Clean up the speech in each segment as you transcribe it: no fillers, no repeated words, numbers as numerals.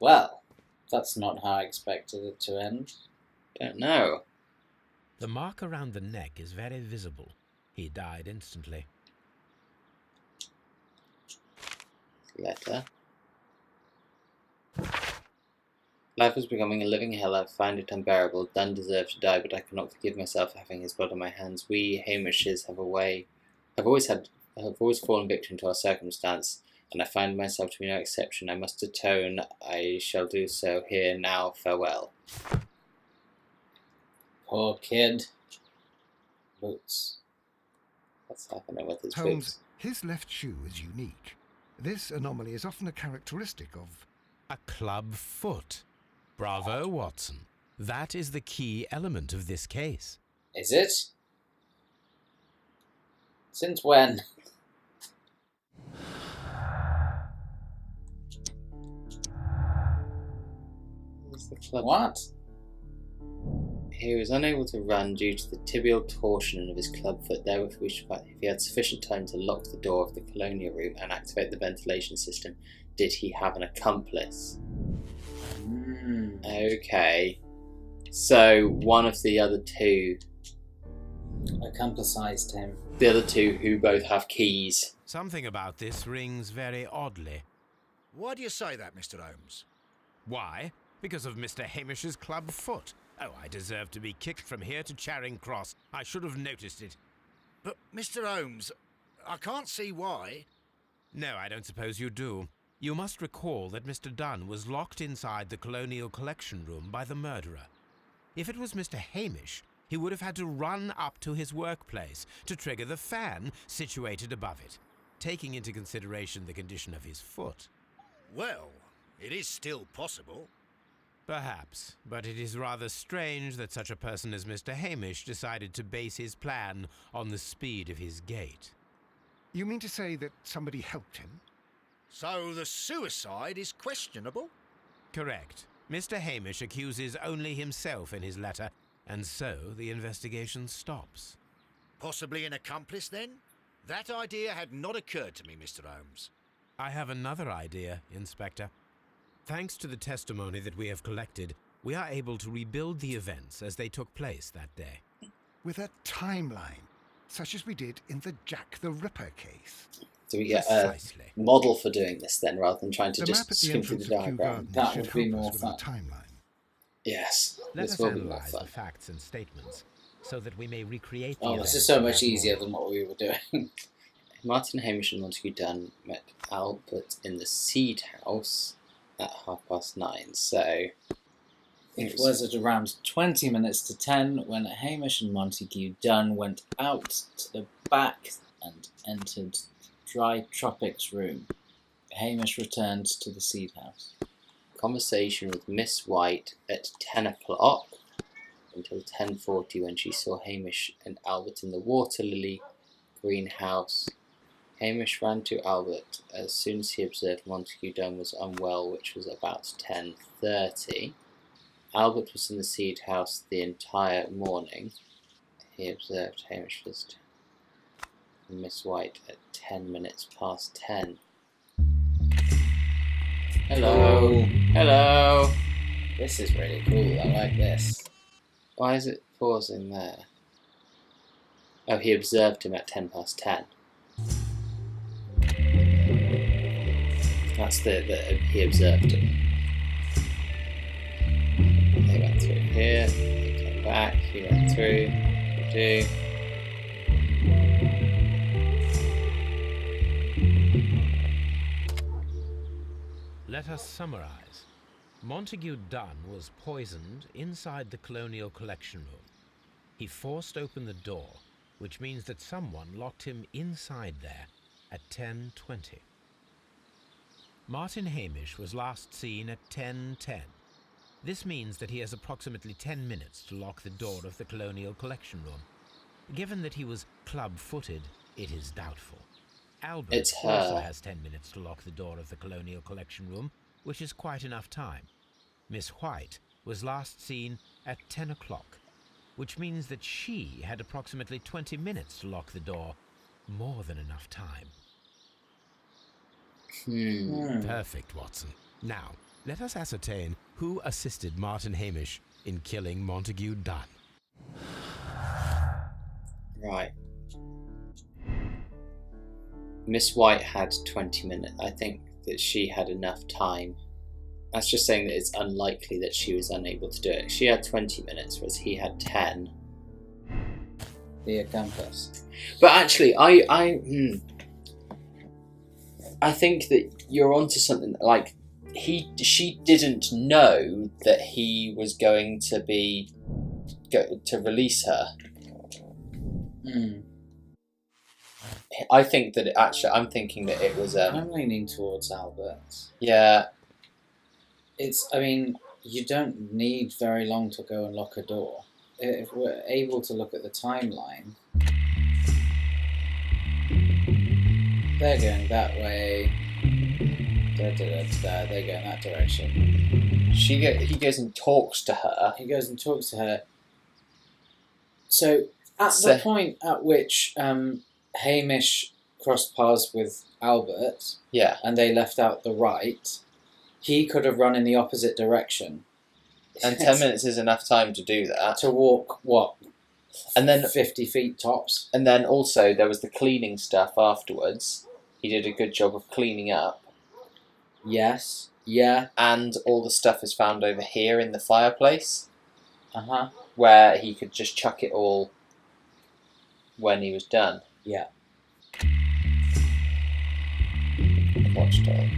Well, that's not how I expected it to end. Don't know. The mark around the neck is very visible. He died instantly. Letter. Life was becoming a living hell. I find it unbearable. Dunn deserved to die, but I cannot forgive myself for having his blood on my hands. We Hamishes have always fallen victim to our circumstance, and I find myself to be no exception. I must atone. I shall do so here now. Farewell. Poor kid. Boots. What's happening with his Holmes, boots? his left shoe is unique. This anomaly is often a characteristic of... A club foot. Bravo, Watson. That is the key element of this case. Is it? Since when? What's the club? What? He was unable to run due to the tibial torsion of his club foot. Therefore, if he had sufficient time to lock the door of the colonial room and activate the ventilation system, did he have an accomplice? Okay. So, one of the other two... Accomplicised him. The other two who both have keys. Something about this rings very oddly. Why do you say that, Mr. Holmes? Why? Because of Mr. Hamish's club foot. Oh, I deserve to be kicked from here to Charing Cross. I should have noticed it. But, Mr. Holmes, I can't see why. No, I don't suppose you do. You must recall that Mr. Dunn was locked inside the Colonial Collection Room by the murderer. If it was Mr. Hamish, he would have had to run up to his workplace to trigger the fan situated above it, taking into consideration the condition of his foot. Well, it is still possible. Perhaps, but it is rather strange that such a person as Mr. Hamish decided to base his plan on the speed of his gait. You mean to say that somebody helped him? So the suicide is questionable? Correct. Mr. Hamish accuses only himself in his letter, and so the investigation stops. Possibly an accomplice, then? That idea had not occurred to me, Mr. Holmes. I have another idea, Inspector. Thanks to the testimony that we have collected, we are able to rebuild the events as they took place that day. With a timeline, such as we did in the Jack the Ripper case. Do we get Precisely. a model for doing this then, rather than trying to The just map at the skim through the entrance of Kew diagram? Gardens That should would be help more us with our fun. timeline. Yes, Let this us will be more analyze the fun. facts and statements so that we may recreate the Oh, events this is so of much that easier morning. than what we were doing. Martin Hamish and Montague Dunn met Albert in the Seed House at 9:30. So It was at around 20 minutes to 10 when Hamish and Montague Dunn went out to the back and entered Dry Tropics room. Hamish returned to the Seed House. conversation with Miss White at 10 o'clock until 10:40 when she saw Hamish and Albert in the water lily greenhouse. Hamish ran to Albert as soon as he observed Montague Dunn was unwell, which was about 10:30. Albert was in the seed house the entire morning. He observed Hamish visited Miss White at 10 minutes past 10. Hello. Hello. This is really cool. I like this. Why is it pausing there? Oh, he observed him at 10 past 10. That's he observed him. They went through here, he came back, he went through, do. Let us summarize. Montague Dunn was poisoned inside the Colonial Collection Room. He forced open the door, which means that someone locked him inside there at 10:20. Martin Hamish was last seen at 10:10. This means that he has approximately 10 minutes to lock the door of the Colonial Collection Room. Given that he was club-footed, it is doubtful. Albert It's her. also has 10 minutes to lock the door of the Colonial Collection Room, which is quite enough time. Miss White was last seen at 10 o'clock, which means that she had approximately 20 minutes to lock the door. More than enough time. Perfect, Watson. Now, let us ascertain who assisted Martin Hamish in killing Montague Dunn. Right. Miss White had 20 minutes. I think that she had enough time. That's just saying that it's unlikely that she was unable to do it. She had 20 minutes, whereas he had 10. The accomplice. But actually, I think that you're onto something. Like, she didn't know that he was going to to release her. I think that I'm thinking that it was. I'm leaning towards Albert. Yeah. I mean, you don't need very long to go and lock a door. If we're able to look at the timeline, they're going that way. They're going that direction. He goes and talks to her. He goes and talks to her. So at the point at which Hamish crossed paths with Albert, yeah, and they left out the right, he could have run in the opposite direction. And 10 minutes is enough time to do that. To walk, what? And then 50 feet tops. And then also there was the cleaning stuff afterwards. He did a good job of cleaning up. Yes. Yeah. And all the stuff is found over here in the fireplace. Uh-huh. Where he could just chuck it all when he was done. Yeah. Watchdog.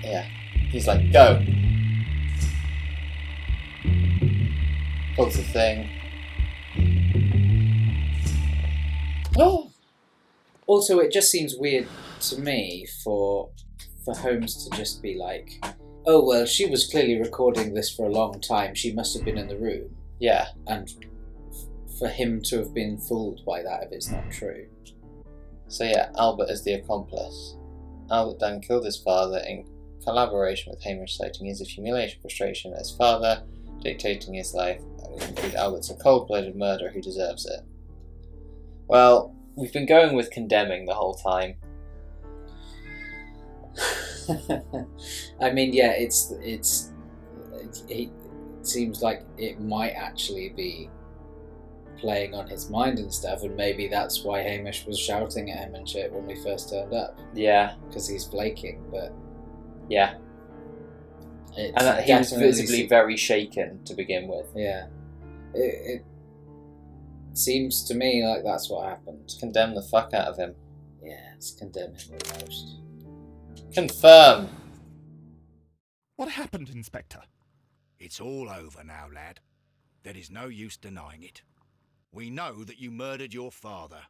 Yeah. He's like, go! Pulls the thing. Oh! Also, it just seems weird to me for Holmes to just be like, oh, well, she was clearly recording this for a long time. She must have been in the room. Yeah. And for him to have been fooled by that if it's not true. So yeah, Albert is the accomplice. Albert Dunn killed his father in collaboration with Hamish, citing his humiliation, frustration at his father, dictating his life, and we conclude Albert's a cold-blooded murderer who deserves it. Well, we've been going with condemning the whole time. I mean, yeah, it seems like it might actually be playing on his mind and stuff, and maybe that's why Hamish was shouting at him and shit when we first turned up. Yeah. Because he's flaking, but... Yeah. And that he was visibly very shaken to begin with. Yeah. It seems to me like that's what happened. Condemn the fuck out of him. Yeah, it's condemn him the most. Confirm! What happened, Inspector? It's all over now, lad. There is no use denying it. We know that you murdered your father.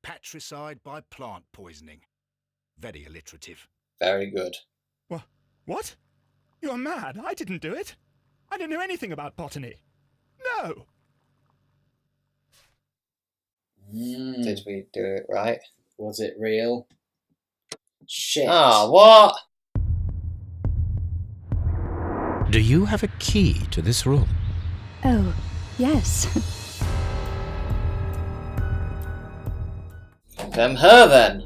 Patricide by plant poisoning. Very alliterative. Very good. What? You're mad. I didn't do it. I don't know anything about botany. No! Did we do it right? Was it real? Shit. Ah, what? Do you have a key to this room? Oh, yes. Condemn her then.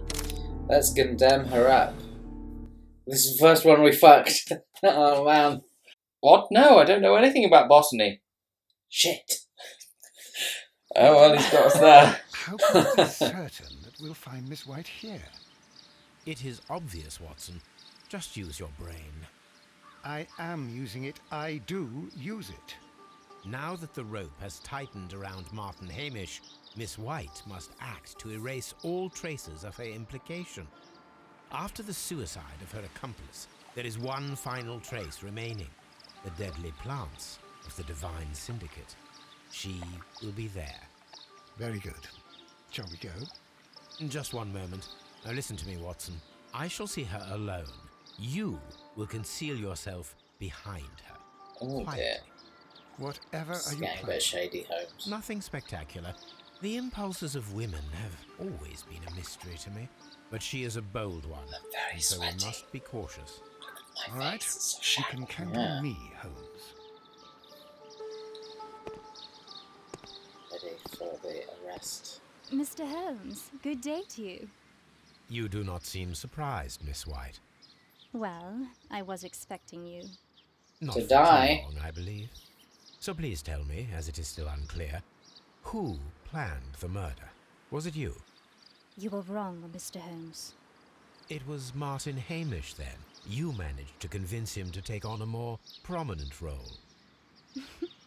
Let's condemn her up. This is the first one we fucked. Oh man. What? No, I don't know anything about botany. Shit. Oh well, he's got us there. How can we be certain that we'll find Miss White here? It is obvious, Watson. Just use your brain. I am using it. I do use it. Now that the rope has tightened around Martin Hamish, Miss White must act to erase all traces of her implication. After the suicide of her accomplice, there is one final trace remaining, the deadly plants of the Divine Syndicate. She will be there. Very good. Shall we go? Just one moment. Now listen to me, Watson. I shall see her alone. You will conceal yourself behind her. Oh quietly. dear. Whatever are you Getting a bit planning? shady, Holmes. Nothing spectacular. The impulses of women have always been a mystery to me. But she is a bold one, Very and so we sweaty. must be cautious. My All right. face is so You shaggy. can count Yeah. on me, Holmes. Ready for the arrest. Mr. Holmes, good day to you. You do not seem surprised, Miss White. Well, I was expecting you. Not To for die. too long, I believe. So please tell me, as it is still unclear, who planned the murder? Was it you? You were wrong, Mr. Holmes. It was Martin Hamish, then. You managed to convince him to take on a more prominent role.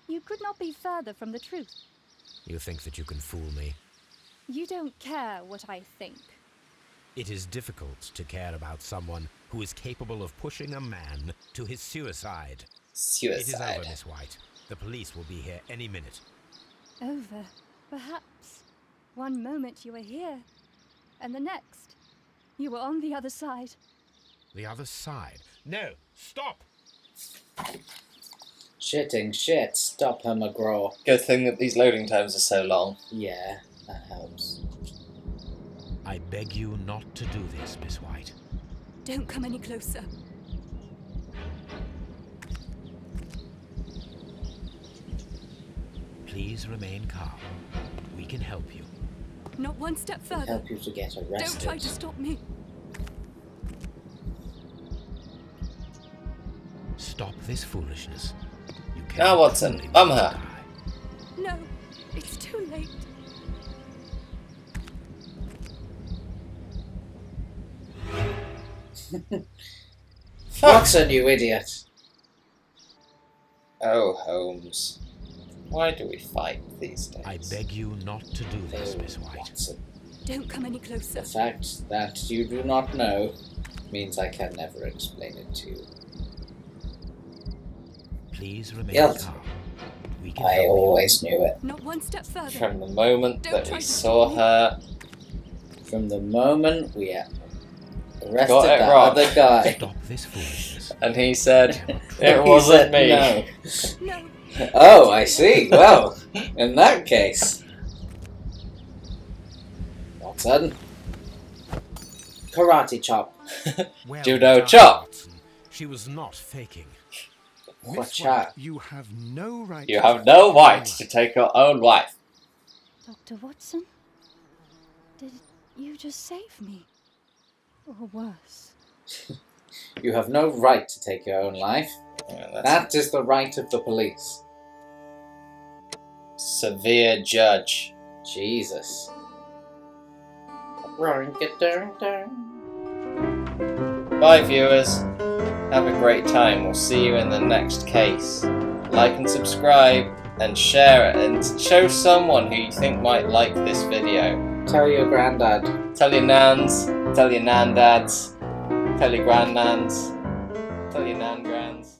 You could not be further from the truth. You think that you can fool me? You don't care what I think. It is difficult to care about someone who is capable of pushing a man to his suicide. It is Suicide. over, Miss White. The police will be here any minute. Over, perhaps. One moment you were here, and the next, you were on the other side. The other side? No! Stop! Shitting shit. Stop her, McGraw. Good thing that these loading times are so long. Yeah, that helps. I beg you not to do this, Miss White. Don't come any closer. Please remain calm. We can help you. Not one step We'll further. help you to get arrested. Don't try to stop me. Stop this foolishness. You Now, cannot Watson, truly bum want to her. die. No, it's too late. Watson, you idiot. Oh, Holmes. Why do we fight these days? I beg you not to do this, Miss White. Watson. Don't come any closer. The fact that you do not know means I can never explain it to you. Please remain Guilty. calm. We can I help always knew it. Not one step further. From the moment Don't that try we to saw stop me. her, From the moment we arrested Got it that wrong. other you. guy. Stop this foolishness. and he said, He it wasn't said me. No. No. Oh, I see. Well, in that case. Watson. Karate chop. Well Judo done, chop. Watson. She was not faking. Watch out. You have no right. You have no right to take your own life. Dr. Watson? Did you just save me? Or worse? You have no right to take your own life. Yeah, that's That is the right of the police. a severe judge. Jesus. Bye, viewers. Have a great time. We'll see you in the next case. Like and subscribe and share it and show someone who you think might like this video. Tell your granddad. Tell your nans, tell your nan dads, tell your grandnans, tell your nan grands.